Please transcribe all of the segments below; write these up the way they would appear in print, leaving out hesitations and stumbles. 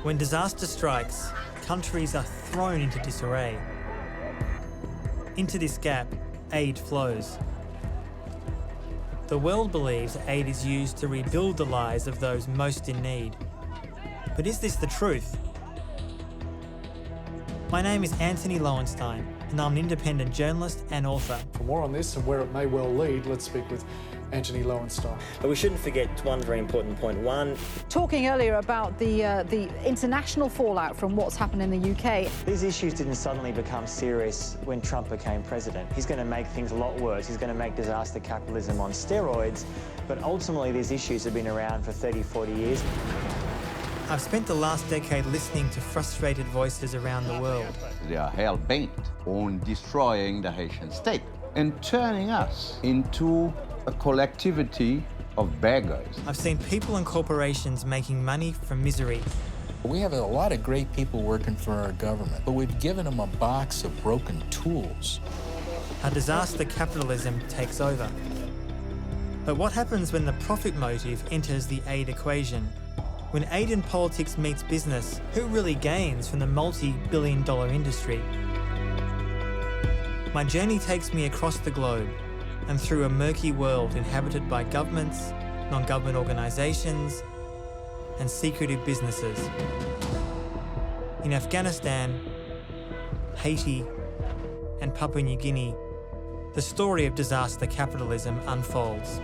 When disaster strikes, countries are thrown into disarray. Into this gap, aid flows. The world believes aid is used to rebuild the lives of those most in need. But is this the truth? My name is Antony Loewenstein, and I'm an independent journalist and author. For more on this and where it may well lead, let's speak with Antony Loewenstein. But we shouldn't forget one very important point. One, talking earlier about the international fallout from what's happened in the UK. These issues didn't suddenly become serious when Trump became president. He's going to make things a lot worse. He's going to make disaster capitalism on steroids. But ultimately, these issues have been around for 30, 40 years. I've spent the last decade listening to frustrated voices around the world. They are hell-bent on destroying the Haitian state and turning us into a collectivity of beggars. I've seen people and corporations making money from misery. We have a lot of great people working for our government, but we've given them a box of broken tools. How disaster capitalism takes over. But what happens when the profit motive enters the aid equation? When aid in politics meets business, who really gains from the multi-billion-dollar industry? My journey takes me across the globe and through a murky world inhabited by governments, non-government organisations, and secretive businesses. In Afghanistan, Haiti, and Papua New Guinea, the story of disaster capitalism unfolds.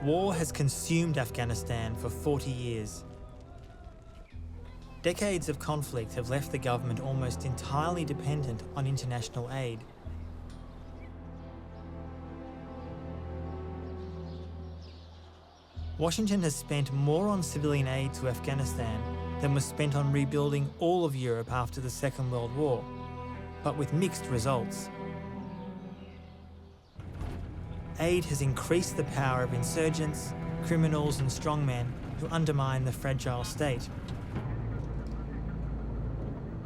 War has consumed Afghanistan for 40 years. Decades of conflict have left the government almost entirely dependent on international aid. Washington has spent more on civilian aid to Afghanistan than was spent on rebuilding all of Europe after the Second World War, but with mixed results. Aid has increased the power of insurgents, criminals and strongmen who undermine the fragile state.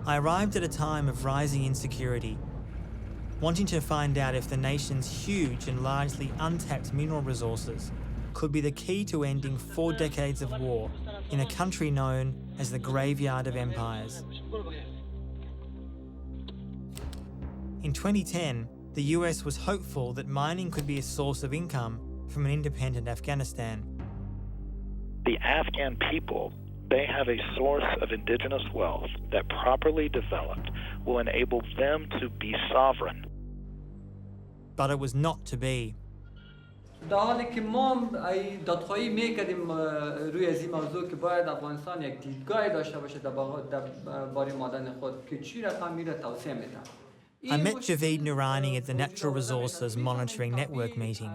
I arrived at a time of rising insecurity, wanting to find out if the nation's huge and largely untapped mineral resources could be the key to ending 4 decades of war in a country known as the graveyard of empires. In 2010, the US was hopeful that mining could be a source of income from an independent Afghanistan. The Afghan people, they have a source of indigenous wealth that, properly developed, will enable them to be sovereign. But it was not to be. در حالی که ما دادخواهی می‌کردیم روی از این موضوع که باید افغانستان یک دیدگاهی داشته باشه درباره معدن خود که چی رقم میره توسعه میدن. I met Javeed Noorani at the Natural Resources Monitoring Network meeting.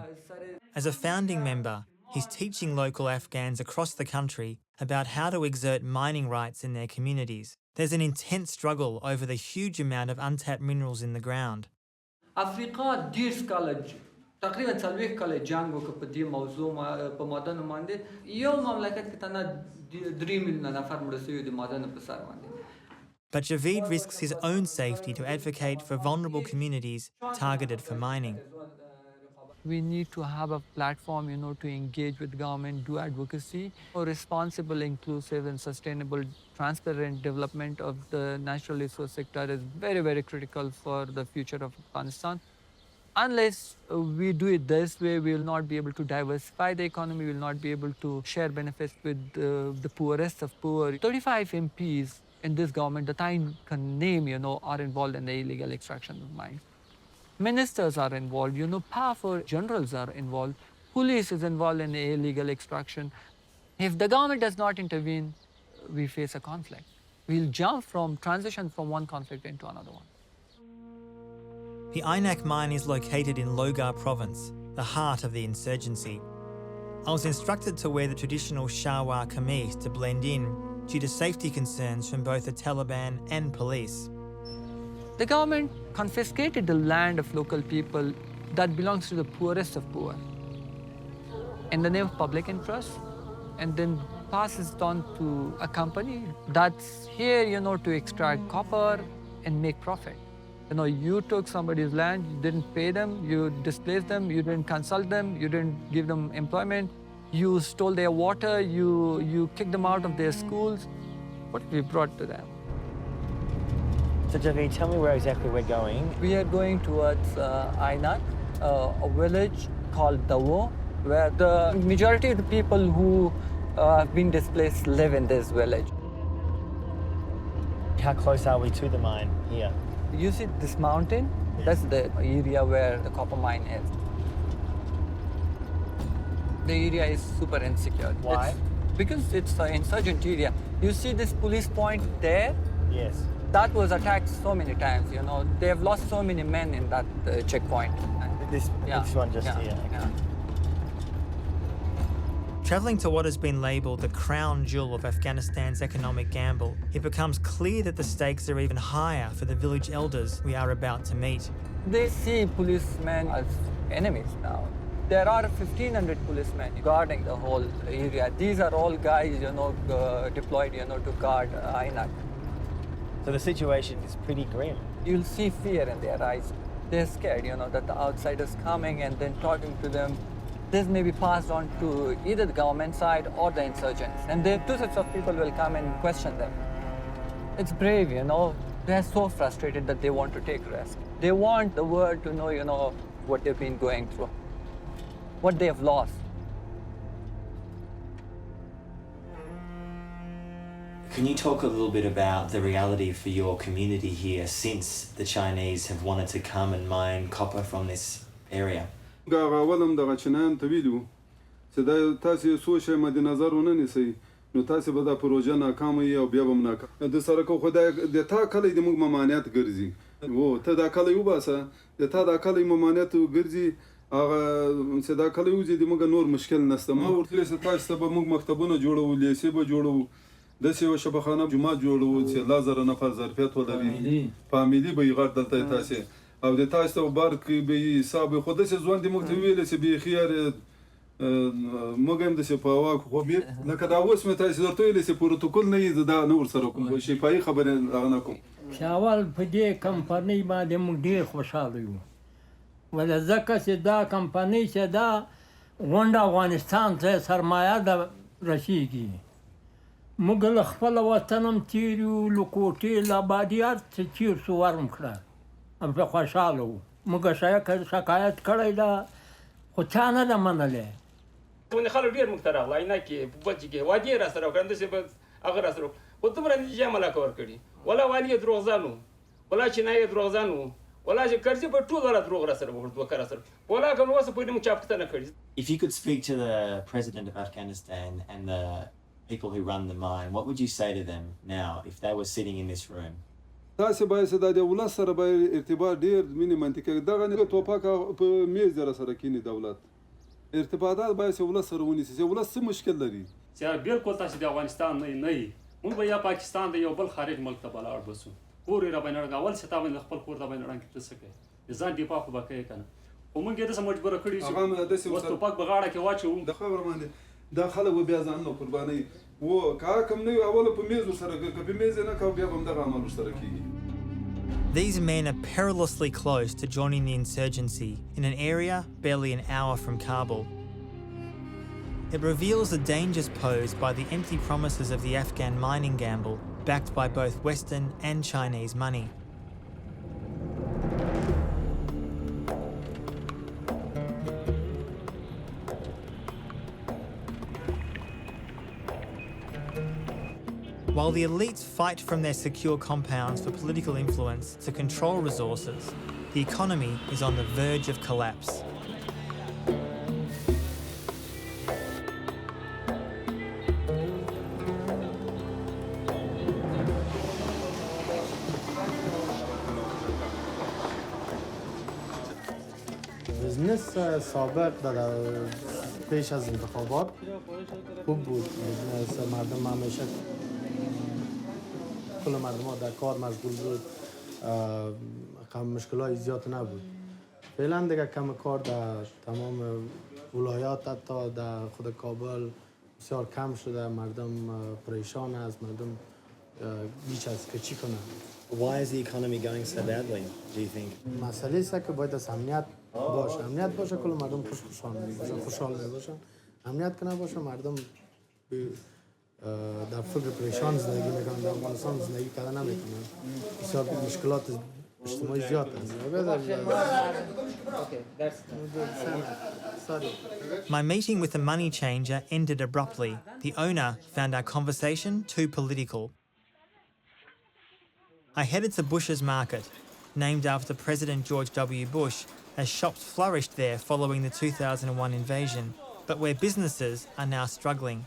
As a founding member, he's teaching local Afghans across the country about how to exert mining rights in their communities. There's an intense struggle over the huge amount of untapped minerals in the ground. افریقا دیرس کال تقریبا 40 کال جنگ وکړ په دې موضوع په معدن باندې یو مملکت کې تنه 3 میلیون نفر مړه شوي د معدن په سر باندې. But Javeed risks his own safety to advocate for vulnerable communities targeted for mining. We need to have a platform, to engage with government, do advocacy. For responsible, inclusive, and sustainable, transparent development of the natural resource sector is very, very critical for the future of Afghanistan. Unless we do it this way, we will not be able to diversify the economy, we will not be able to share benefits with the poorest of poor. 35 MPs in this government that I can name, are involved in the illegal extraction of mines. Ministers are involved, powerful generals are involved, police is involved in the illegal extraction. If the government does not intervene, we face a conflict. We'll transition from one conflict into another one. The Ainak mine is located in Logar province, the heart of the insurgency. I was instructed to wear the traditional shalwar kameez to blend in due to safety concerns from both the Taliban and police. The government confiscated the land of local people that belongs to the poorest of poor in the name of public interest, and then passes it on to a company that's here, to extract copper and make profit. You took somebody's land, you didn't pay them, you displaced them, you didn't consult them, you didn't give them employment, you stole their water, you kicked them out of their schools. What we brought to them? So Javi, tell me where exactly we're going. We are going towards Ainak, a village called Dawo, where the majority of the people who have been displaced live in this village. How close are we to the mine here? You see this mountain? That's the area where the copper mine is. The area is super insecure. Why? Because it's an insurgent area. You see this police point there? Yes. That was attacked so many times, They have lost so many men in that checkpoint. This one just here. Yeah. Travelling to what has been labelled the crown jewel of Afghanistan's economic gamble, it becomes clear that the stakes are even higher for the village elders we are about to meet. They see policemen as enemies now. There are 1,500 policemen guarding the whole area. These are all guys, deployed, to guard Ainak. So the situation is pretty grim. You'll see fear in their eyes. They're scared, that the outsider's coming and then talking to them. This may be passed on to either the government side or the insurgents. And the two sets of people will come and question them. It's brave, They're so frustrated that they want to take risk. They want the world to know, what they've been going through, what they have lost. Can you talk a little bit about the reality for your community here since the Chinese have wanted to come and mine copper from this area? اولم دغه چنان ته ویلو چې دا تاسو سوچ مد نظر ونه نیسئ نو تاسو به دا پروژه ناکامه او بیا به ناکام د سره کو خدای د تا کله د موږ ممانعت ګرځي وو ته دا کله یو باسه د تا دا کله ممانعت ګرځي هغه چې دا کله یو د موږ نور مشکل نشته ما ورته چې تاسو به موږ مکتبونه جوړو لیسې به جوړو د سیو شبخانه جمعه جوړو چې لازر نفر ظرفیت ولري فامیلی به یې غړ دلته تاسو او د تاسو بار کې به حساب خود څه ځوان د موږ ته ویل چې به خيار موږ هم د سپاوا خو به لکه دا اوس مې تاسو درته ویل چې پروتوکول نه یې دا نور سره کوم شي پای خبره نه کوم شاول په دې کمپنۍ باندې موږ ډیر خوشاله یو ولې ځکه چې دا کمپنۍ چې دا غونډه افغانستان ته سرمایه ده رسیږي موږ له خپل وطنم تیریو لکوټې لابادیات چې چیر سو ورم کړه په خوشاله وو موږ شکایت کړی دا خو چا نه ده منلی ونې خلک ډېر موږ ته راغله عینکې په بچ کې وعدې را سره وکړه همداسې به هغه را سره خو دومره نتیجه ملاکه ورکړي ولا والي یې دروغجن و ولا چینایي یې دروغجن و ولا چې کرزي په ټول والا دروغ را سره وکړ دوکه را سره ولا که نو اوسه پورې موږ چا پوښتنه نه کړې. If you could speak to the president of Afghanistan and the people who run the mine, what would you say to them now if they were sitting in this room? تاسو باید د دولت سره به ارتباط ډیر مینه منطقه دغه نه توپاک په میز در سره کینی دولت ارتباطات باید ولس سره ونیسي ولس څه مشکل لري چې بالکل تاسو د افغانستان نه موږ به یا پاکستان د یو بل خارج ملک ته بلاړ بسو پورې را باندې اول څه تا باندې خپل کور ته باندې رانګ څه کوي ځان دی په خو بکې کنه او موږ یې د سم مجبور کړی چې هغه د څه توپاک بغاړه کې واچو د خبر باندې دا خلک بیا ځان نو قرباني و کا کوم نه اول په میز سره په میز نه کا بیا هم دغه عمل سره کیږي. These men are perilously close to joining the insurgency in an area barely an hour from Kabul. It reveals the dangers posed by the empty promises of the Afghan mining gamble, backed by both Western and Chinese money. While the elites fight from their secure compounds for political influence to control resources, the economy is on the verge of collapse. رئیس سابق در پیش از انتخابات خوب بود. مردم همیشه کل مردم ها در کار مشغول بود، مشکلات زیاد نبود. فعلا دیگه کم کار در تمام ولایات، حتی در خود کابل بسیار کم شده. مردم پریشان است، مردم بیش از که چی کنند. Why is the economy going so badly, do you think? مسئله است که باید از امنیت باشه. امنیت باشه کل مردم خوشحال باشن. امنیت که نباشه مردم در فکر پریشان زندگی میکنن. در افغانستان زندگی کردن نمیکنن. بسیار مشکلات اجتماعی زیاد است. My meeting with the money changer ended abruptly. The owner found our conversation too political. I headed to Bush's Market, named after President George W. Bush, as shops flourished there following the 2001 invasion, but where businesses are now struggling.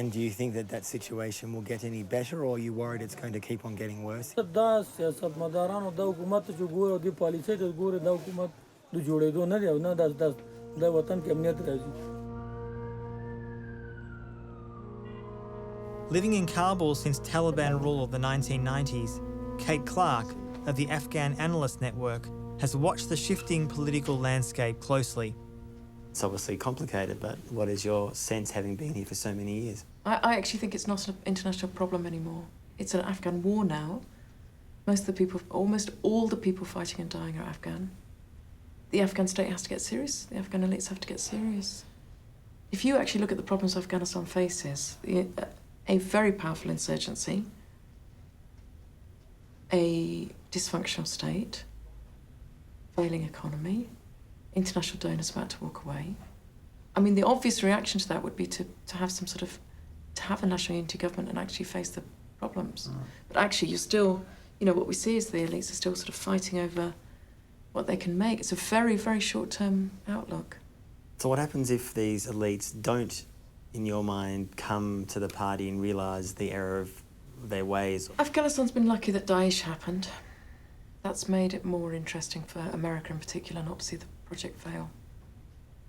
And do you think that that situation will get any better, or are you worried it's going to keep on getting worse? Living in Kabul since Taliban rule of the 1990s, Kate Clark of the Afghan Analyst Network has watched the shifting political landscape closely. It's obviously complicated, but what is your sense having been here for so many years? I actually think it's not an international problem anymore. It's an Afghan war now. Almost all the people fighting and dying are Afghan. The Afghan state has to get serious. The Afghan elites have to get serious. If you actually look at the problems Afghanistan faces, a very powerful insurgency, a dysfunctional state, failing economy, international donors about to walk away. I mean, the obvious reaction to that would be to have some sort of, to have a national unity government and actually face the problems. But actually you're still, what we see is the elites are still sort of fighting over what they can make. It's a very, very short-term outlook. So what happens if these elites don't, in your mind, come to the party and realise the error of their ways? Afghanistan's been lucky that Daesh happened. That's made it more interesting for America in particular not to see the project fail.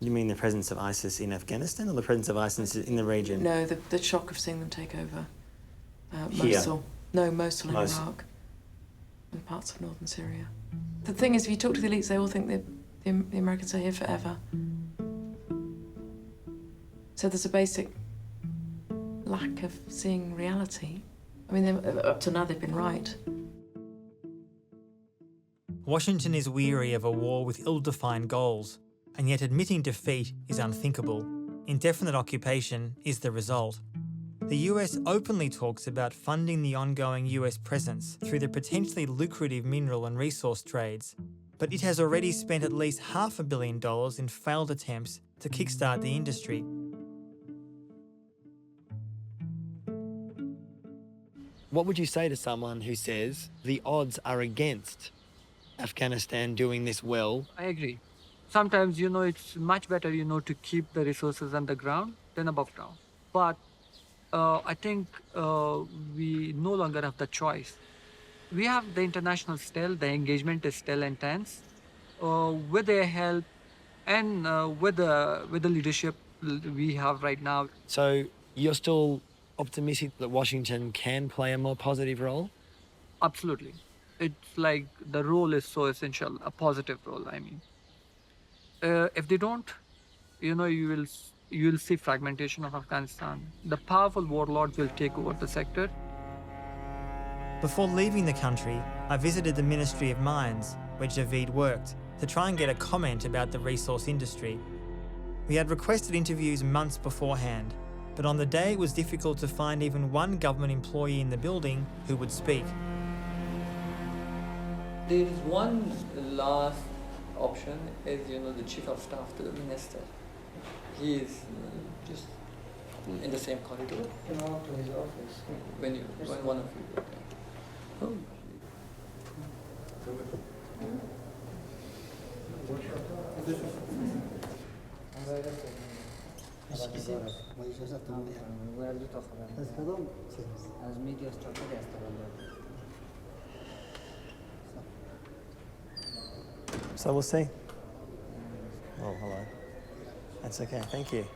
You mean the presence of ISIS in Afghanistan or the presence of ISIS in the region? No, the shock of seeing them take over Mosul. No, Mosul in Iraq and parts of northern Syria. The thing is, if you talk to the elites, they all think the Americans are here forever. So there's a basic lack of seeing reality. I mean, up to now they've been right. Washington is weary of a war with ill-defined goals, and yet admitting defeat is unthinkable. Indefinite occupation is the result. The US openly talks about funding the ongoing US presence through the potentially lucrative mineral and resource trades, but it has already spent at least $500 million in failed attempts to kickstart the industry. What would you say to someone who says the odds are against Afghanistan doing this well? I agree. Sometimes, it's much better, to keep the resources underground than above ground. But I think we no longer have the choice. We have the international still, the engagement is still intense. With their help and with the leadership we have right now. So you're still optimistic that Washington can play a more positive role? Absolutely. It's like the role is so essential, a positive role, I mean. If they don't, you will see fragmentation of Afghanistan. The powerful warlords will take over the sector. Before leaving the country, I visited the Ministry of Mines, where Javeed worked, to try and get a comment about the resource industry. We had requested interviews months beforehand, but on the day it was difficult to find even one government employee in the building who would speak. There is one last option, is the chief of staff to the minister. He is just in the same corridor. Come out to his office when one of you go there. Oh. So we'll see. Oh, hello. That's okay, thank you.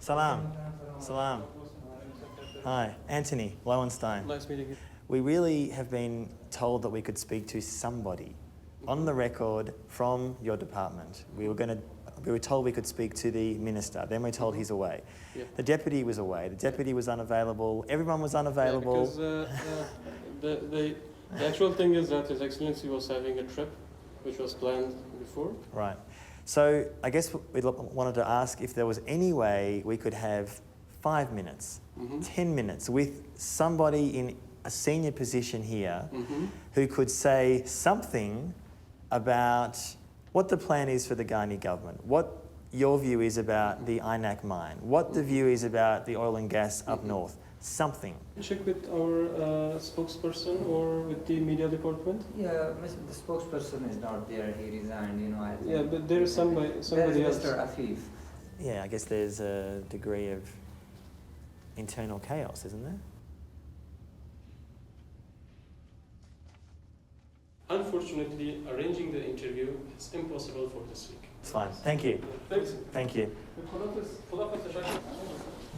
Salam. Salam. Hi, Antony Loewenstein. Nice meeting you. We really have been told that we could speak to somebody on the record from your department. We were told we could speak to the minister. Then we're told he's away. Yeah. The deputy was away. The deputy was unavailable. Everyone was unavailable. Yeah, because the actual thing is that His Excellency was having a trip, which was planned before. Right. So I guess we wanted to ask if there was any way we could have 5 minutes, 10 minutes with somebody in a senior position here who could say something about what the plan is for the Guinea government, what your view is about the INAC mine, what the view is about the oil and gas up north, something. Check with our spokesperson or with the media department? Yeah, the spokesperson is not there, he resigned, I think. Yeah, but there is somebody else. Mr. Afif. Yeah, I guess there's a degree of internal chaos, isn't there? Unfortunately, arranging the interview is impossible for this week. It's fine. Thank you. Thanks. Thank you.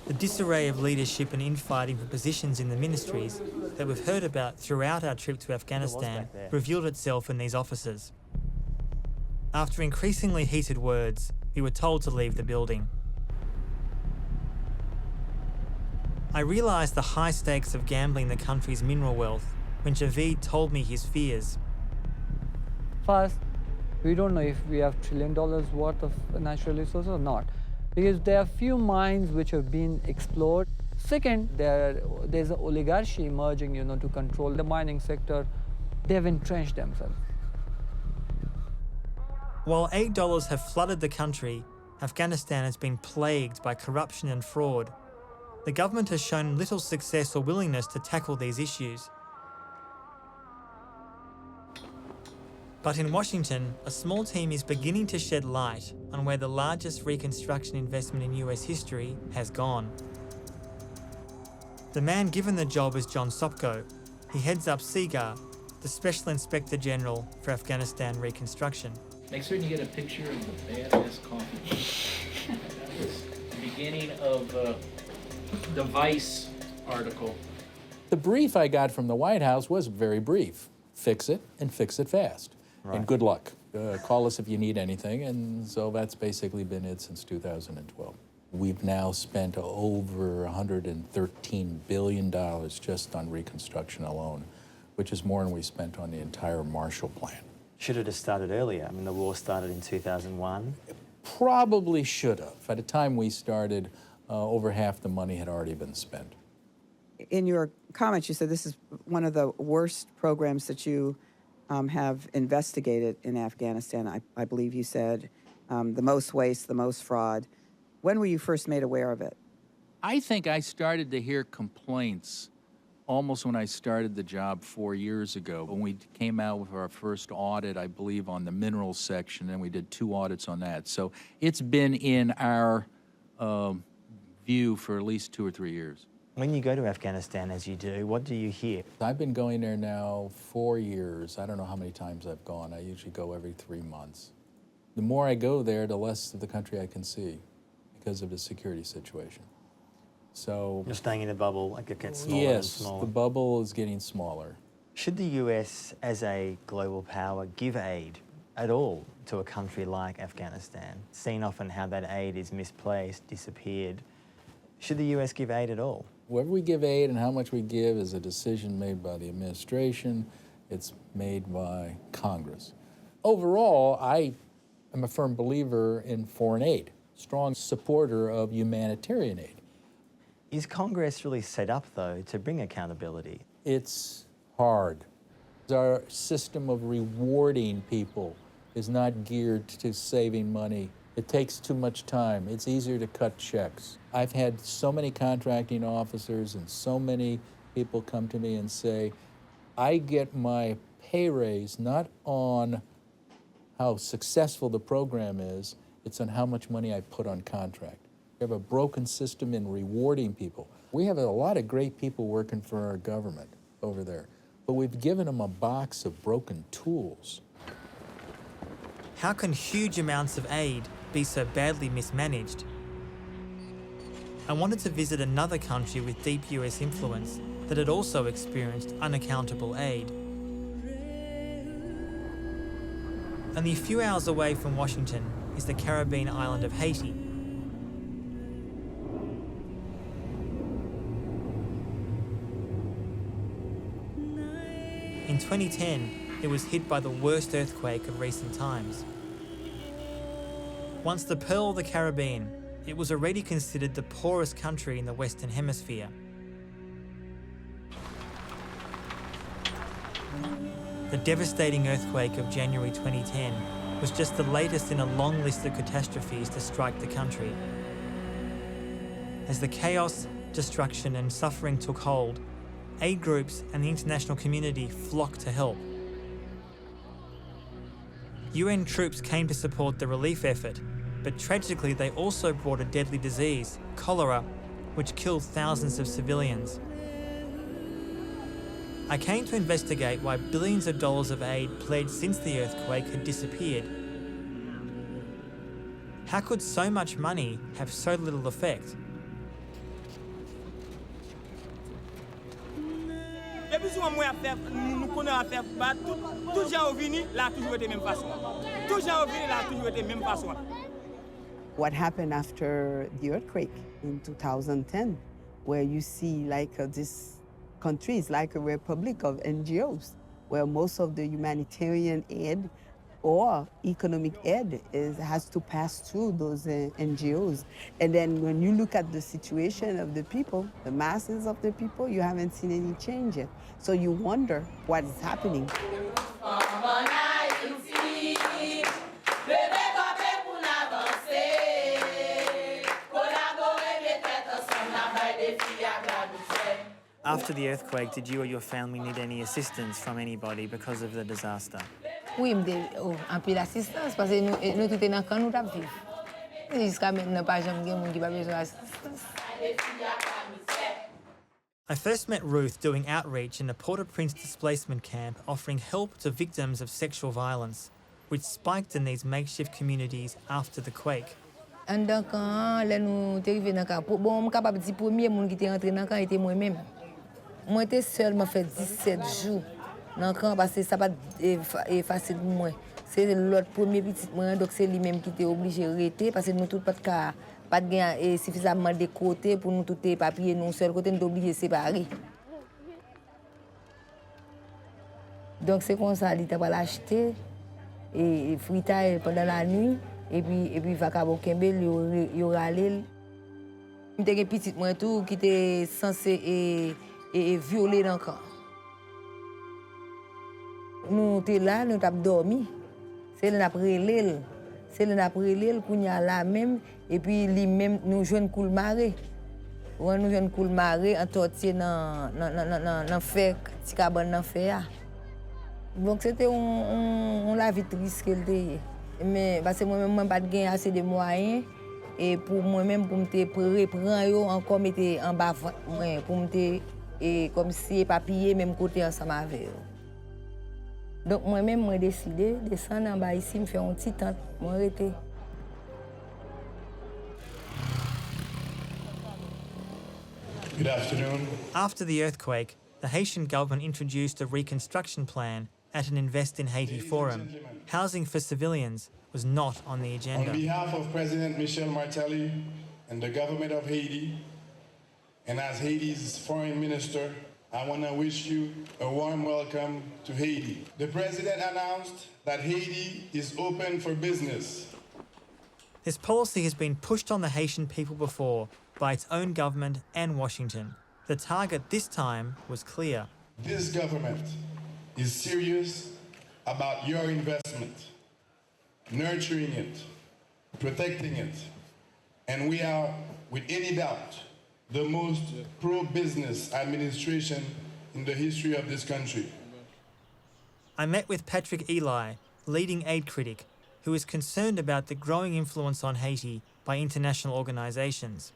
The disarray of leadership and infighting for positions in the ministries that we've heard about throughout our trip to Afghanistan revealed itself in these offices. After increasingly heated words, we were told to leave the building. I realised the high stakes of gambling the country's mineral wealth when Javeed told me his fears. First, we don't know if we have $1 trillion worth of natural resources or not, because there are few mines which have been explored. Second, there's an oligarchy emerging, to control the mining sector. They've entrenched themselves. While $8 have flooded the country, Afghanistan has been plagued by corruption and fraud. The government has shown little success or willingness to tackle these issues. But in Washington, a small team is beginning to shed light on where the largest reconstruction investment in US history has gone. The man given the job is John Sopko. He heads up SIGAR, the Special Inspector General for Afghanistan Reconstruction. Make certain you get a picture of the badass coffee. That was the beginning of the Vice article. The brief I got from the White House was very brief. Fix it and fix it fast. Right. And good luck. Call us if you need anything. And so that's basically been it since 2012. We've now spent over $113 billion just on reconstruction alone, which is more than we spent on the entire Marshall Plan. Should it have started earlier? I mean, the war started in 2001. Probably should have. At the time we started, over half the money had already been spent. In your comments, you said this is one of the worst programs that you have investigated in Afghanistan. I believe you said the most waste, the most fraud. When were you first made aware of it? I think I started to hear complaints almost when I started the job 4 years ago. When we came out with our first audit, I believe, on the minerals section, and we did 2 audits on that. So it's been in our view for at least 2 or 3 years. When you go to Afghanistan, as you do, what do you hear? I've been going there now 4 years. I don't know how many times I've gone. I usually go every 3 months. The more I go there, the less of the country I can see because of the security situation. So you're staying in a bubble, like it gets smaller and smaller. Yes, the bubble is getting smaller. Should the US, as a global power, give aid at all to a country like Afghanistan? Seen often how that aid is misplaced, disappeared. Should the US give aid at all? Whether we give aid and how much we give is a decision made by the administration. It's made by Congress. Overall, I am a firm believer in foreign aid, strong supporter of humanitarian aid. Is Congress really set up, though, to bring accountability? It's hard. Our system of rewarding people is not geared to saving money. It takes too much time. It's easier to cut checks. I've had so many contracting officers and so many people come to me and say, I get my pay raise not on how successful the program is It's on how much money I put on contract. We have a broken system in rewarding people. We have a lot of great people working for our government over there, but we've given them a box of broken tools. How can huge amounts of aid be so badly mismanaged? I wanted to visit another country with deep US influence that had also experienced unaccountable aid. Only a few hours away from Washington is the Caribbean island of Haiti. In 2010, it was hit by the worst earthquake of recent times. Once the Pearl of the Caribbean, it was already considered the poorest country in the Western Hemisphere. The devastating earthquake of January 2010 was just the latest in a long list of catastrophes to strike the country. As the chaos, destruction and suffering took hold, aid groups and the international community flocked to help. UN troops came to support the relief effort, but tragically they also brought a deadly disease, cholera, which killed thousands of civilians. I came to investigate why billions of dollars of aid pledged since the earthquake had disappeared. How could so much money have so little effect? What happened after the earthquake in 2010, where you see this country is like a republic of NGOs, where most of the humanitarian aid or economic aid has to pass through those NGOs. And then when you look at the situation of the people, the masses of the people, you haven't seen any change yet. So you wonder what is happening. After the earthquake, did you or your family need any assistance from anybody because of the disaster? Oui, un peu d'assistance parce que nous tout est dans camp nous t'a vivre. Jusqu'à maintenant pas jamais gen moun qui pas besoin d'assistance. I first met Ruth doing outreach in a Port-au-Prince displacement camp offering help to victims of sexual violence, which spiked in these makeshift communities after the quake. En dans camp, là nous t'es arrivé dans camp. Bon, on capable dire premier monde qui était rentré dans camp était moi-même. Moi j'étais seule, m'a fait 17 jours dans camp parce que ça pas facile pour moi. C'est l'autre premier petit moi donc c'est lui-même qui était obligé de rester parce que nous tout pas de suffisamment de côté pour nous tout les papiers nous seul côté nous obligé séparer. Donc c'est comme ça il t'a pas l'acheter et fritage pendant la nuit et puis vacabo kembel yo râler. M'était petit moi tout qui était censé et violé dans le camp. Nous étions là, nous avons dormi. C'est le après l'île. C'est le après l'île qu'on y a là même. Et puis, lui-même, nous jouons une coule marée. Nous jouons une coule marée, en tortillé dans le fer, petit cabane dans le fer. Donc, c'était la vie triste qu'elle était. Mais parce que moi-même, je n'ai pas assez de moyens. Et pour moi-même, pour me reprendre, encore mettre en bas, pour me et comme si papier même côté ensemble avec eux. Donc moi-même j'ai décidé de descendre en bas ici me faire une petite tente moi arrêter. Good afternoon. After the earthquake, the Haitian government introduced a reconstruction plan at an Invest in Haiti forum. Housing for civilians was not on the agenda. On behalf of President Michel Martelly and the government of Haiti, and as Haiti's foreign minister, I want to wish you a warm welcome to Haiti. The president announced that Haiti is open for business. This policy has been pushed on the Haitian people before by its own government and Washington. The target this time was clear. This government is serious about your investment, nurturing it, protecting it, and we are, with any doubt, the most pro-business administration in the history of this country. I met with Patrick Eli, leading aid critic, who is concerned about the growing influence on Haiti by international organisations.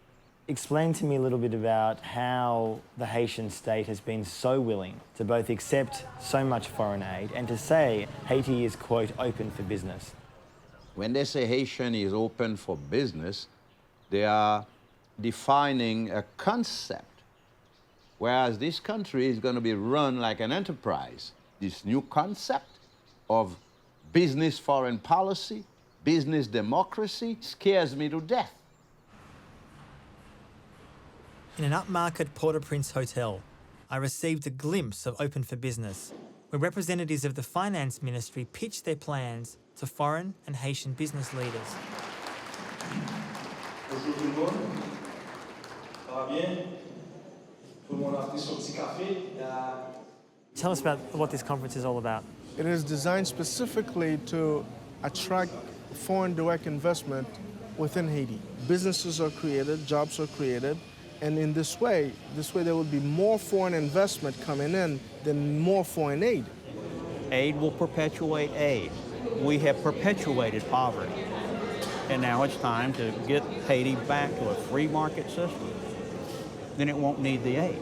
Explain to me a little bit about how the Haitian state has been so willing to both accept so much foreign aid and to say Haiti is, quote, open for business. When they say Haitian is open for business, they are defining a concept, whereas this country is going to be run like an enterprise. This new concept of business foreign policy, business democracy, scares me to death. In an upmarket Port-au-Prince hotel, I received a glimpse of Open for Business, where representatives of the Finance Ministry pitched their plans to foreign and Haitian business leaders. Bonjour tout le monde. Ça va bien? Tout le monde a pris son petit café? Tell us about what this conference is all about. It is designed specifically to attract foreign direct investment within Haiti. Businesses are created, jobs are created, and in this way there will be more foreign investment coming in than more foreign aid. Aid will perpetuate aid. We have perpetuated poverty. And now it's time to get Haiti back to a free market system. Then it won't need the aid.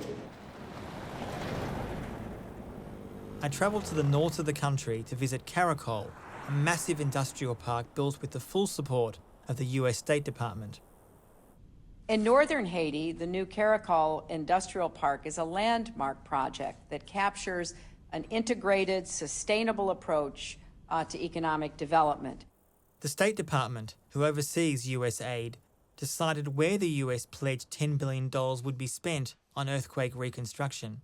I travelled to the north of the country to visit Caracol, a massive industrial park built with the full support of the US State Department. In northern Haiti, the new Caracol Industrial Park is a landmark project that captures an integrated, sustainable approach to economic development. The State Department, who oversees US aid, decided where the US pledged $10 billion would be spent on earthquake reconstruction.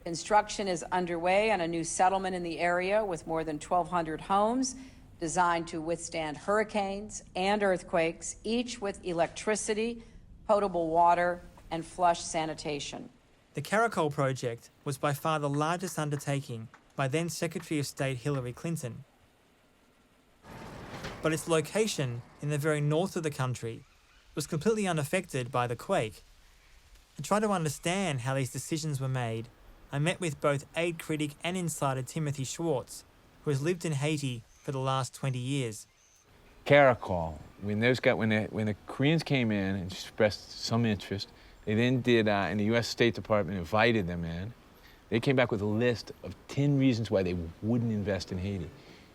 Construction is underway on a new settlement in the area with more than 1,200 homes designed to withstand hurricanes and earthquakes, each with electricity, potable water, and flush sanitation. The Caracol project was by far the largest undertaking by then Secretary of State Hillary Clinton. But its location in the very north of the country was completely unaffected by the quake. To try to understand how these decisions were made, I met with both aid critic and insider Timothy Schwartz, who has lived in Haiti for the last 20 years. Caracol, when the Koreans came in and expressed some interest, they then did, and the US State Department invited them in, they came back with a list of 10 reasons why they wouldn't invest in Haiti.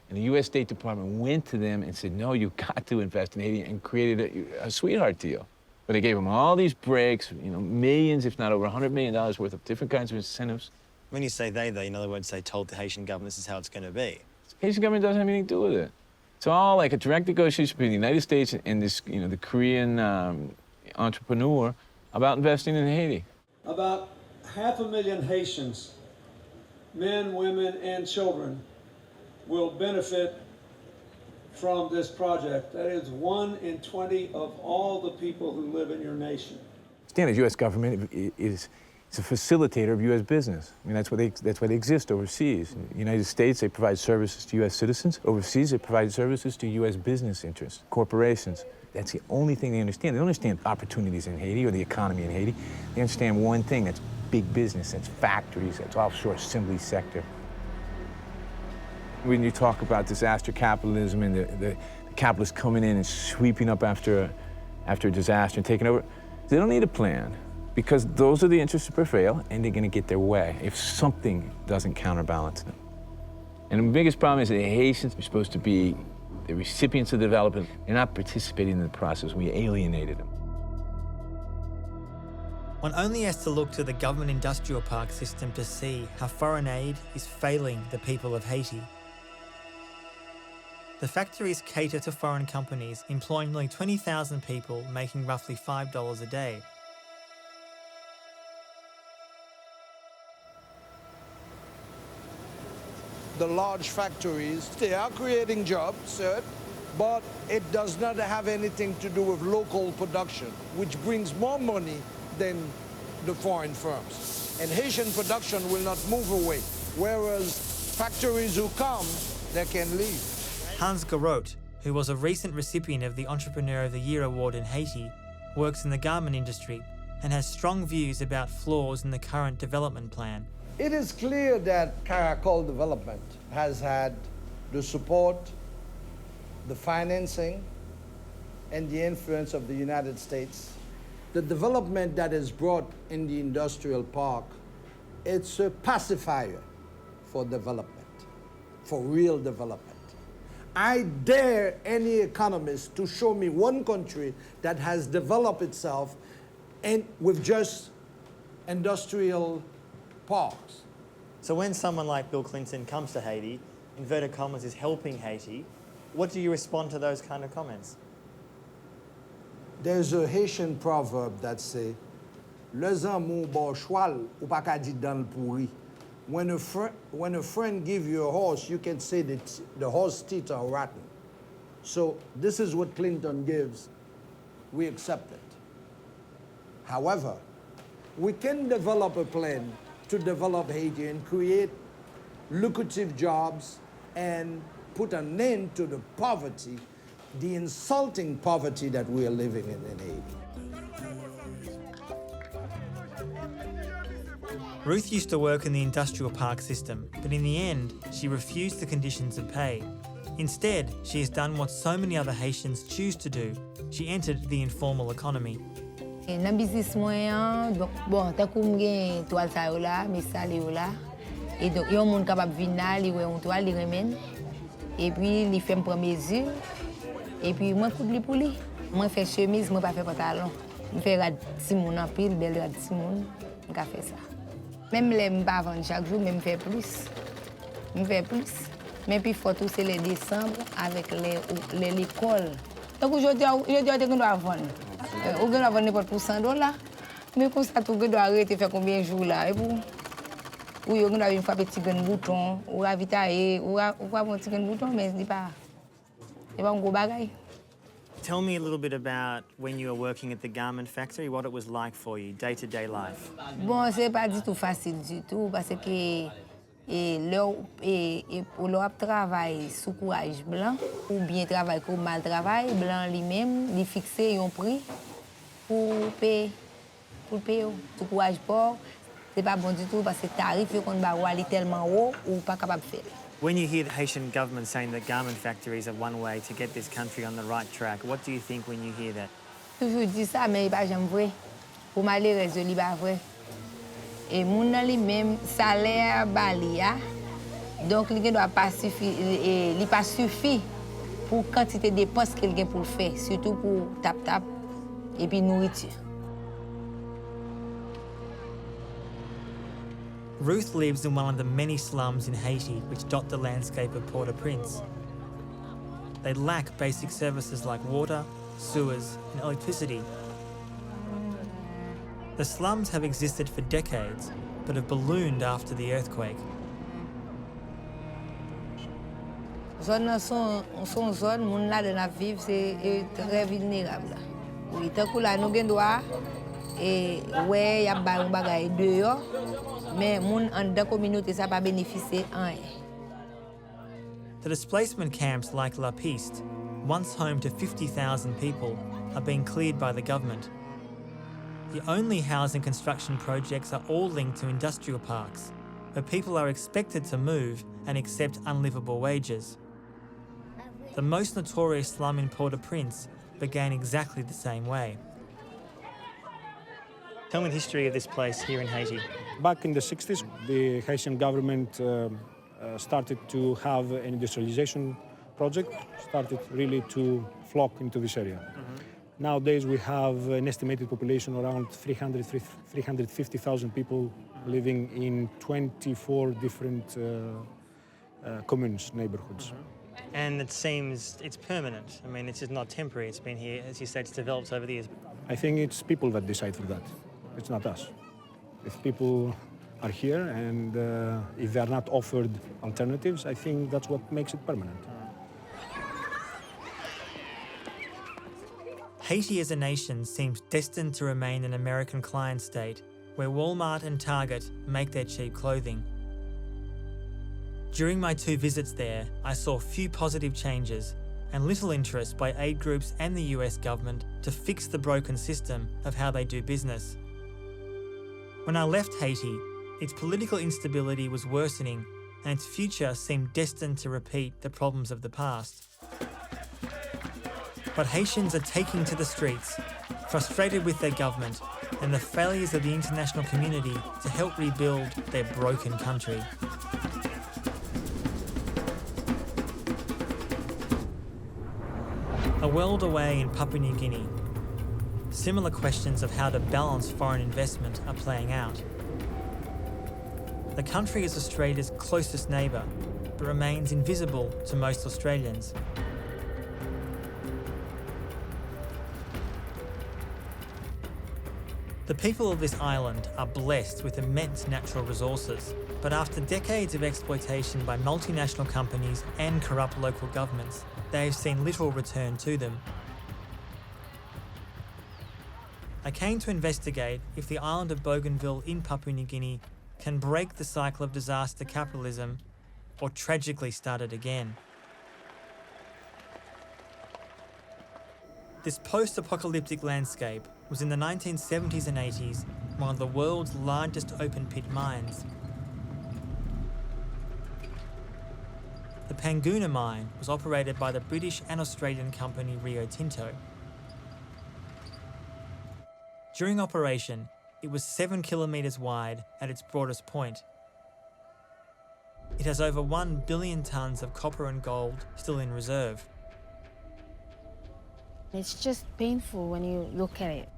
And the US State Department went to them and said, no, you've got to invest in Haiti, and created a sweetheart deal. But they gave them all these breaks, millions, if not over $100 million worth of different kinds of incentives. When you say they, though, in other words, they told the Haitian government this is how it's going to be. The Haitian government doesn't have anything to do with it. It's all like a direct negotiation between the United States and this, the Korean entrepreneur about investing in Haiti. About 500,000 Haitians, men, women, and children, will benefit from this project. That is 1 in 20 of all the people who live in your nation. The U.S. government is a facilitator of U.S. business. I mean, that's why they exist overseas. In the United States, they provide services to U.S. citizens. Overseas, they provide services to U.S. business interests, corporations. That's the only thing they understand. They don't understand opportunities in Haiti or the economy in Haiti. They understand one thing, that's big business, that's factories, that's offshore assembly sector. When you talk about disaster capitalism and the capitalists coming in and sweeping up after a disaster and taking over, they don't need a plan, because those are the interests that prevail, and they're going to get their way if something doesn't counterbalance them. And the biggest problem is that the Haitians are supposed to be the recipients of development. They're not participating in the process. We alienated them. One only has to look to the government industrial park system to see how foreign aid is failing the people of Haiti. The factories cater to foreign companies, employing nearly 20,000 people, making roughly $5 a day. The large factories, they are creating jobs, but it does not have anything to do with local production, which brings more money than the foreign firms. And Haitian production will not move away, whereas factories who come, they can leave. Hans Garot, who was a recent recipient of the Entrepreneur of the Year award in Haiti, works in the garment industry and has strong views about flaws in the current development plan. It is clear that Caracol development has had the support, the financing, and the influence of the United States. The development that is brought in the industrial park, it's a pacifier for development, for real development. I dare any economist to show me one country that has developed itself with just industrial parks. So when someone like Bill Clinton comes to Haiti, inverted commas, is helping Haiti, what do you respond to those kind of comments? There's a Haitian proverb that says, "Le zan bon choual ou pa ka di dan pourri." When a friend gives you a horse, you can say that the horse teeth are rotten. So this is what Clinton gives. We accept it. However, we can develop a plan to develop Haiti and create lucrative jobs and put an end to the poverty, the insulting poverty that we are living in Haiti. Ruth used to work in the industrial park system, but in the end, she refused the conditions of pay. Instead, she has done what so many other Haitians choose to do. She entered the informal economy. Nan business mwen, bon, takou mwen gen toal sa yo la, mesal yo la. Et donc, yon moun kapab vin la, li wè yon toal, li remen. Et puis, li fè m'pren mesure. Et puis, mwen koute li pou li. Mwen fè chemise, mwen pa fè pantalon. Mwen fè rad timoun an pil, bel rad timoun. Mwen ka fè sa. Même les m'pas vendre chaque jour, mais me fait plus. Me fait plus. Mais puis faut tout c'est les décembre avec l'école. Donc aujourd'hui on doit vendre. On doit vendre n'importe pour $100. Mais pour ça tout on doit arrêter faire combien de jours là et pour ou on doit une fois petit gain bouton ou ravitailler ou quoi mon petit gain bouton mais c'est pas un gros bagage. Tell me a little bit about when you were working at the garment factory, what it was like for you, day-to-day life. Bon, c'est pas du tout facile du tout parce que leur travail sous courage blanc ou bien travail comme mal travail blanc lui-même, il fixé un prix pour payer sous courage port, c'est pas bon du tout parce que tarif qu'on va aller tellement haut ou pas capable de faire. When you hear the Haitian government saying that garment factories are one way to get this country on the right track, what do you think when you hear that? Toujours dit ça, mais il pas jamais vrai. Pour m'aller résolu pas vrai. Et mon nan li même salaire balia, donc il doit pas suffire, il pas suffit pour quantité de dépenses qu'il gagne pour le faire, surtout pour tap et puis nourriture. Ruth lives in one of the many slums in Haiti which dot the landscape of Port-au-Prince. They lack basic services like water, sewers, and electricity. The slums have existed for decades, but have ballooned after the earthquake. Zone son zone, moun la de na vivre, c'est très vulnérable. Oui, tant que là nous gen droit et ouais, y a ba un bagay dehors. Mais moun en de communauté ça pas bénéficier en. The displacement camps like La Piste, once home to 50,000 people, are being cleared by the government. The only housing construction projects are all linked to industrial parks, where people are expected to move and accept unlivable wages. The most notorious slum in Port-au-Prince began exactly the same way. Tell me the history of this place here in Haiti. Back in the 60s, the Haitian government started to have an industrialization project, started really to flock into this area. Nowadays, we have an estimated population around 350,000 people living in 24 different communes, neighborhoods. And it seems it's permanent. I mean, it's just not temporary. It's been here, as you said, it's developed over the years. I think it's people that decide for that. It's not us. If people are here and if they are not offered alternatives, I think that's what makes it permanent. Haiti as a nation seems destined to remain an American client state, where Walmart and Target make their cheap clothing. During my 2 visits there, I saw few positive changes and little interest by aid groups and the US government to fix the broken system of how they do business. When I left Haiti, its political instability was worsening and its future seemed destined to repeat the problems of the past. But Haitians are taking to the streets, frustrated with their government and the failures of the international community to help rebuild their broken country. A world away in Papua New Guinea, similar questions of how to balance foreign investment are playing out. The country is Australia's closest neighbour, but remains invisible to most Australians. The people of this island are blessed with immense natural resources, but after decades of exploitation by multinational companies and corrupt local governments, they have seen little return to them. I came to investigate if the island of Bougainville in Papua New Guinea can break the cycle of disaster capitalism or tragically start it again. This post-apocalyptic landscape was in the 1970s and 80s one of the world's largest open-pit mines. The Panguna mine was operated by the British and Australian company Rio Tinto. During operation, it was 7 kilometres wide at its broadest point. It has over 1 billion tonnes of copper and gold still in reserve. It's just painful when you look at it.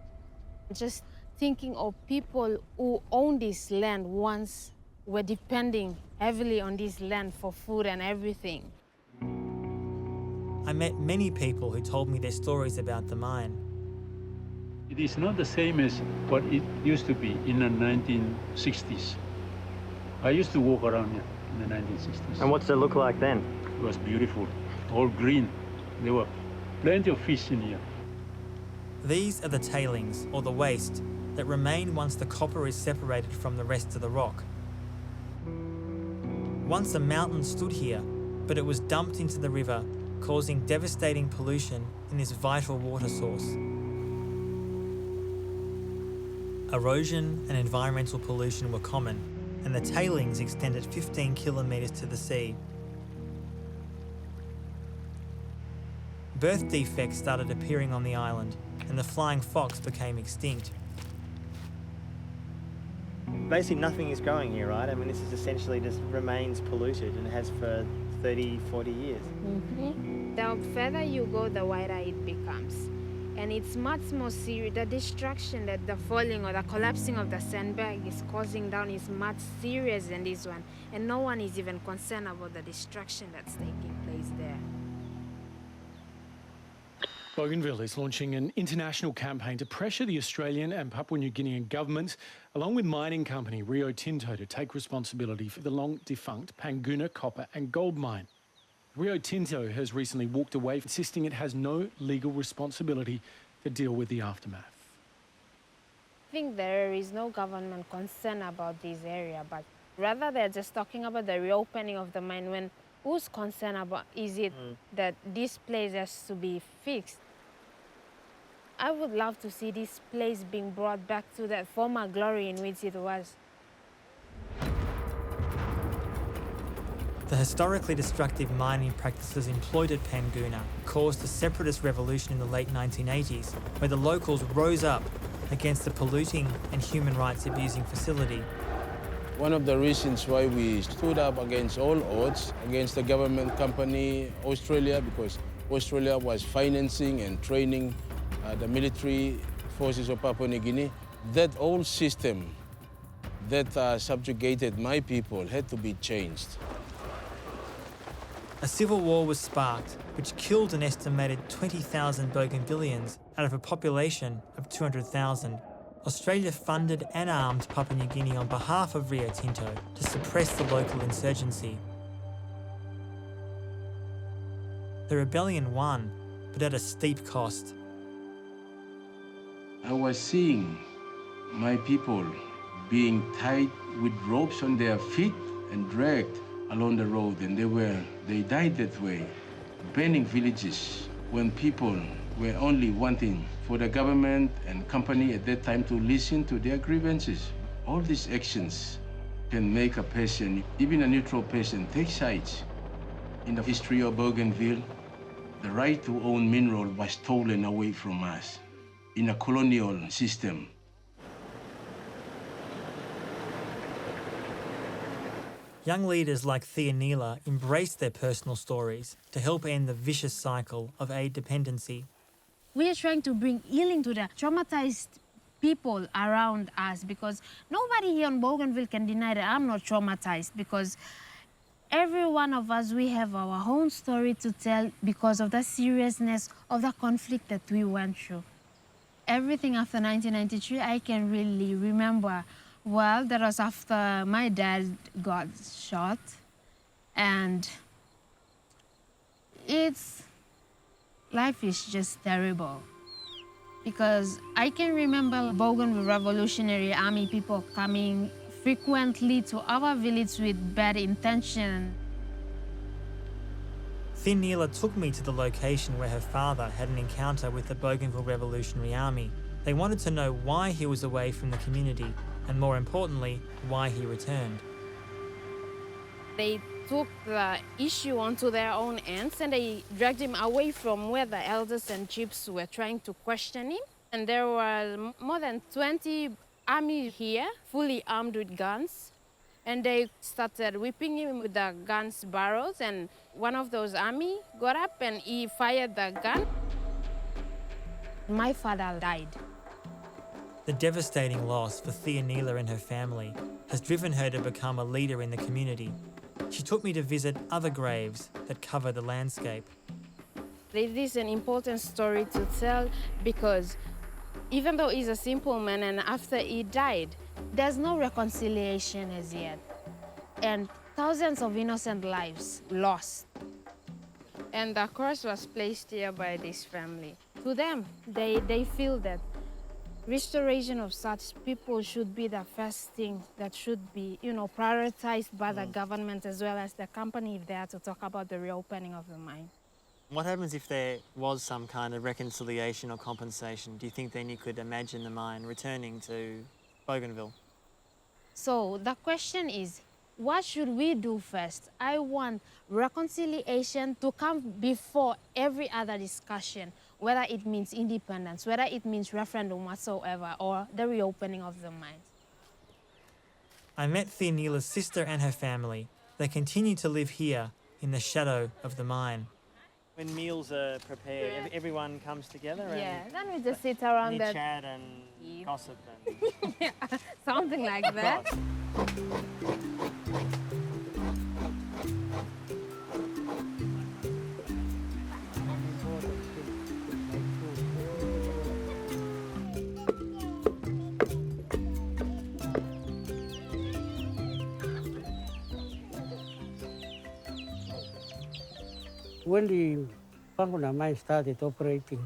Just thinking of people who own this land once were depending heavily on this land for food and everything. I met many people who told me their stories about the mine. It is not the same as what it used to be in the 1960s. I used to walk around here in the 1960s. And what's it look like then? It was beautiful, all green. There were plenty of fish in here. These are the tailings, or the waste, that remain once the copper is separated from the rest of the rock. Once a mountain stood here, but it was dumped into the river, causing devastating pollution in this vital water source. Erosion and environmental pollution were common, and the tailings extended 15 kilometres to the sea. Birth defects started appearing on the island, and the flying fox became extinct. Basically nothing is growing here, right? I mean, this is essentially just remains polluted and has for 30, 40 years. Mm-hmm. The further you go, the wider it becomes. And it's much more serious. The destruction that the falling or the collapsing of the sandbag is causing down is much serious than this one. And no one is even concerned about the destruction that's taking place there. Bougainville is launching an international campaign to pressure the Australian and Papua New Guinean governments, along with mining company Rio Tinto, to take responsibility for the long-defunct Panguna copper and gold mine. Rio Tinto has recently walked away, insisting it has no legal responsibility to deal with the aftermath. I think there is no government concern about this area, but rather they're just talking about the reopening of the mine when who's concerned about is it that this place has to be fixed? I would love to see this place being brought back to that former glory in which it was. The historically destructive mining practices employed at Panguna caused a separatist revolution in the late 1980s, where the locals rose up against the polluting and human rights abusing facility. One of the reasons why we stood up against all odds, against the government company Australia, because Australia was financing and training the military forces of Papua New Guinea, that old system that subjugated my people had to be changed. A civil war was sparked, which killed an estimated 20,000 Bougainvilleans out of a population of 200,000. Australia funded and armed Papua New Guinea on behalf of Rio Tinto to suppress the local insurgency. The rebellion won, but at a steep cost. I was seeing my people being tied with ropes on their feet and dragged along the road, and they died that way, burning villages when people were only wanting for the government and company at that time to listen to their grievances. All these actions can make a person, even a neutral person, take sides. In the history of Bougainville, the right to own mineral was stolen away from us in a colonial system. Young leaders like Thor Neureiter embrace their personal stories to help end the vicious cycle of aid dependency. We are trying to bring healing to the traumatized people around us, because nobody here in Bougainville can deny that I'm not traumatized, because every one of us, we have our own story to tell because of the seriousness of the conflict that we went through. Everything after 1993, I can really remember. Well, that was after my dad got shot, and life is just terrible. Because I can remember Bougainville Revolutionary Army people coming frequently to our village with bad intention. Thor Neureiter took me to the location where her father had an encounter with the Bougainville Revolutionary Army. They wanted to know why he was away from the community, and more importantly, why he returned. They took the issue onto their own hands and they dragged him away from where the elders and chiefs were trying to question him. And there were more than 20 army here, fully armed with guns. And they started whipping him with the guns barrels, and one of those army got up and he fired the gun. My father died. The devastating loss for Thor Neureiter and her family has driven her to become a leader in the community. She took me to visit other graves that cover the landscape. It is an important story to tell, because even though he's a simple man and after he died, there's no reconciliation as yet. And thousands of innocent lives lost. And the curse was placed here by this family. To them, they feel that restoration of such people should be the first thing that should be, prioritized by the government as well as the company if they are to talk about the reopening of the mine. What happens if there was some kind of reconciliation or compensation? Do you think then you could imagine the mine returning to Bougainville? So the question is, what should we do first? I want reconciliation to come before every other discussion, whether it means independence, whether it means referendum whatsoever, or the reopening of the mines. I met Thor Neureiter's sister and her family. They continue to live here in the shadow of the mine. When meals are prepared, everyone comes together and then we just sit around and chat and gossip and yeah, something like that. When the Papua mine started operating,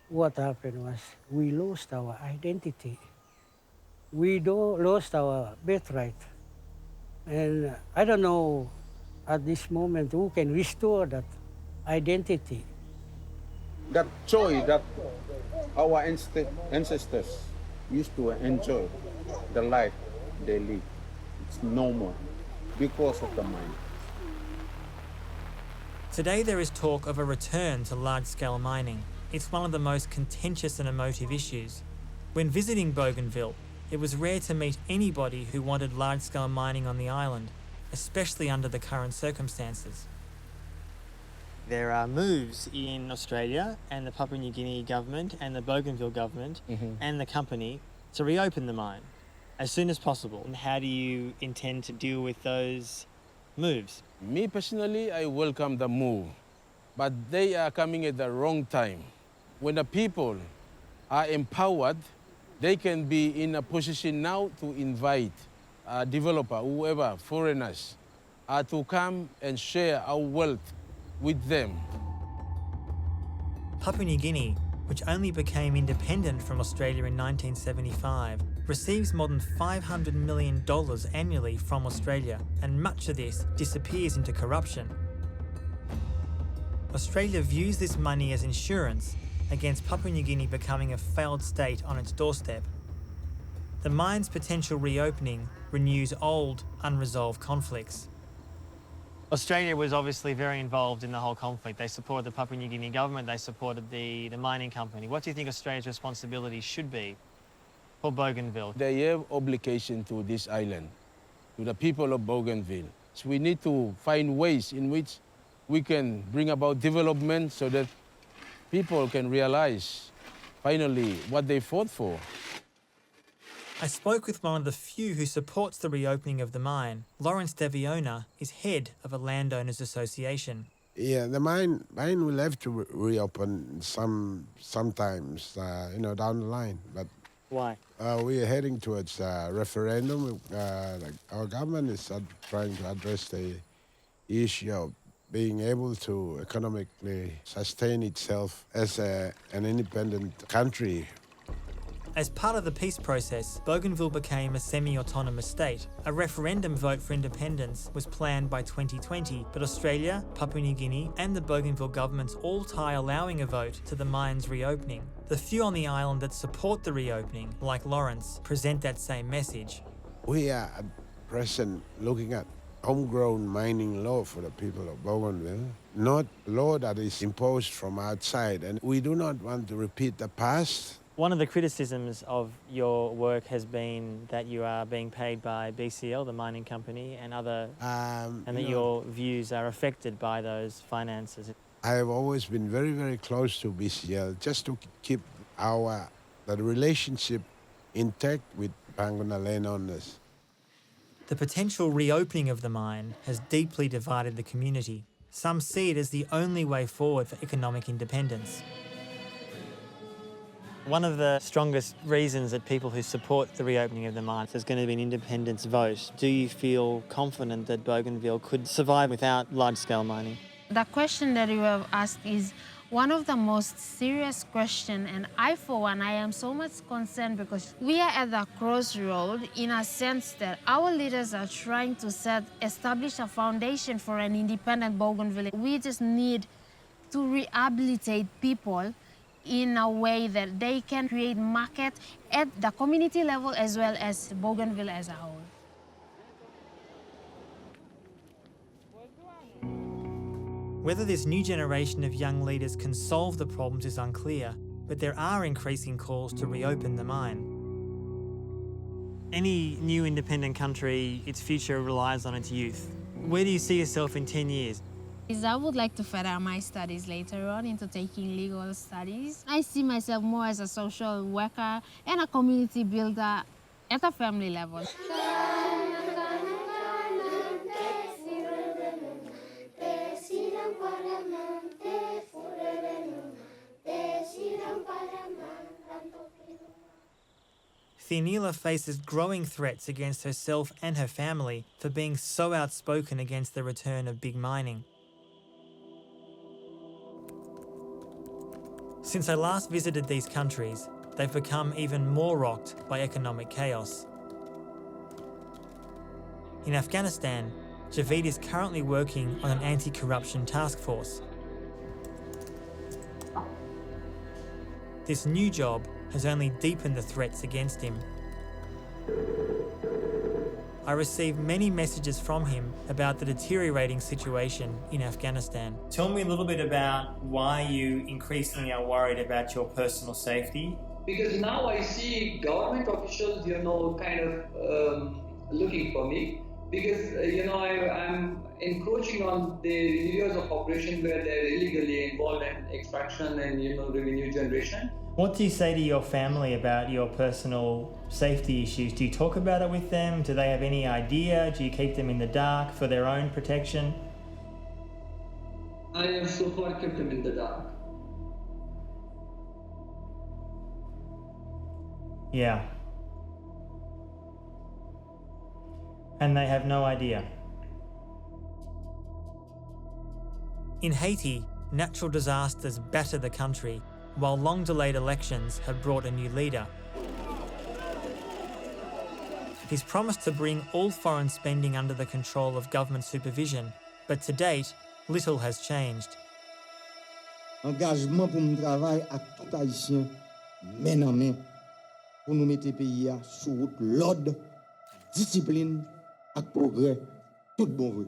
what happened was we lost our identity. We lost our birthright. And I don't know at this moment who can restore that identity. That joy that our ancestors used to enjoy, the life they live, it's no more because of the mine. Today there is talk of a return to large-scale mining. It's one of the most contentious and emotive issues. When visiting Bougainville, it was rare to meet anybody who wanted large-scale mining on the island, especially under the current circumstances. There are moves in Australia and the Papua New Guinea government and the Bougainville government and the company to reopen the mine as soon as possible. And how do you intend to deal with those moves? Me personally, I welcome the move, but they are coming at the wrong time. When the people are empowered, they can be in a position now to invite a developer, whoever, foreigners, to come and share our wealth with them. Papua New Guinea, which only became independent from Australia in 1975, receives more than $500 million annually from Australia, and much of this disappears into corruption. Australia views this money as insurance against Papua New Guinea becoming a failed state on its doorstep. the mine's potential reopening renews old, unresolved conflicts. Australia was obviously very involved in the whole conflict. They supported the Papua New Guinea government, they supported the mining company. What do you think Australia's responsibility should be for Bougainville? They have obligation to this island, to the people of Bougainville. So we need to find ways in which we can bring about development so that people can realize finally what they fought for. I spoke with one of the few who supports the reopening of the mine. Lawrence Deviona is head of a landowners association. Yeah, the mine will have to reopen sometimes, down the line. But why? We are heading towards a referendum. Our government is trying to address the issue of being able to economically sustain itself as an independent country. As part of the peace process, Bougainville became a semi-autonomous state. A referendum vote for independence was planned by 2020, but Australia, Papua New Guinea and the Bougainville governments all tie allowing a vote to the mine's reopening. The few on the island that support the reopening, like Lawrence, present that same message. We are at present looking at homegrown mining law for the people of Bougainville, not law that is imposed from outside, and we do not want to repeat the past. One of the criticisms of your work has been that you are being paid by BCL, the mining company, and your views are affected by those finances. I have always been very, very close to BCL, just to keep the relationship intact with Panguna landowners. The potential reopening of the mine has deeply divided the community. Some see it as the only way forward for economic independence. One of the strongest reasons that people who support the reopening of the mine, there's going to be an independence vote. Do you feel confident that Bougainville could survive without large-scale mining? The question that you have asked is one of the most serious questions, and I, for one, I am so much concerned because we are at the crossroad in a sense that our leaders are trying to establish a foundation for an independent Bougainville. We just need to rehabilitate people in a way that they can create market at the community level as well as Bougainville as a whole. Whether this new generation of young leaders can solve the problems is unclear, but there are increasing calls to reopen the mine. Any new independent country, its future relies on its youth. Where do you see yourself in 10 years? I would like to further my studies later on into taking legal studies. I see myself more as a social worker and a community builder at a family level. Theonila faces growing threats against herself and her family for being so outspoken against the return of big mining. Since I last visited these countries, they've become even more rocked by economic chaos. In Afghanistan, Javid is currently working on an anti-corruption task force. This new job has only deepened the threats against him. I received many messages from him about the deteriorating situation in Afghanistan. Tell me a little bit about why you increasingly are worried about your personal safety. Because now I see government officials, kind of looking for me. Because, I'm encroaching on the areas of operation where they're illegally involved in extraction and, revenue generation. What do you say to your family about your personal safety issues? Do you talk about it with them? Do they have any idea? Do you keep them in the dark for their own protection? I have so far kept them in the dark. Yeah. And they have no idea. In Haiti, natural disasters batter the country, while long-delayed elections have brought a new leader. He's promised to bring all foreign spending under the control of government supervision, but to date, little has changed. Engagement pour mon travail à tout haïtien, main en main. pour nous mettre pays sur route l'ordre, discipline et progrès, tout bon vrai.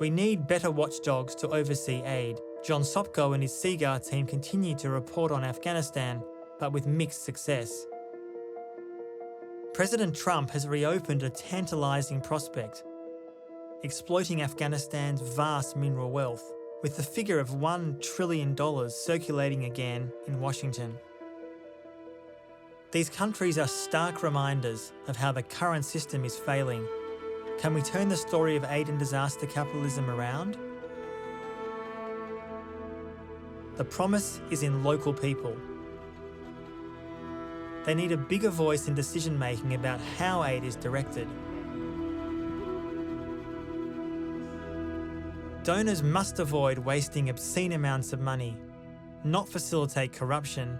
We need better watchdogs to oversee aid. John Sopko and his Seaguar team continue to report on Afghanistan, but with mixed success. President Trump has reopened a tantalising prospect, exploiting Afghanistan's vast mineral wealth, with the figure of $1 trillion circulating again in Washington. These countries are stark reminders of how the current system is failing. Can we turn the story of aid and disaster capitalism around? The promise is in local people. They need a bigger voice in decision-making about how aid is directed. Donors must avoid wasting obscene amounts of money, not facilitate corruption,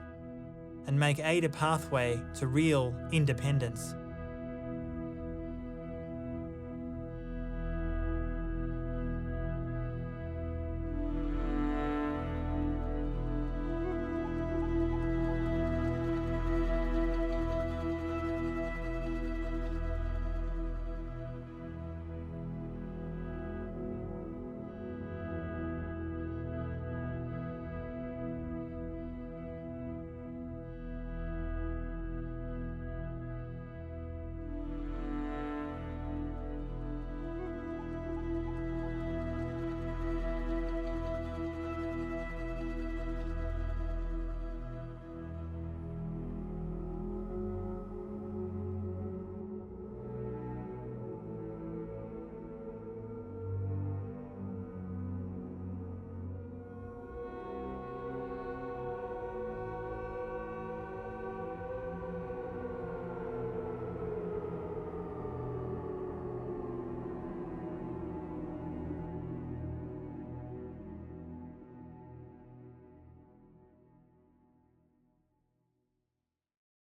and make aid a pathway to real independence.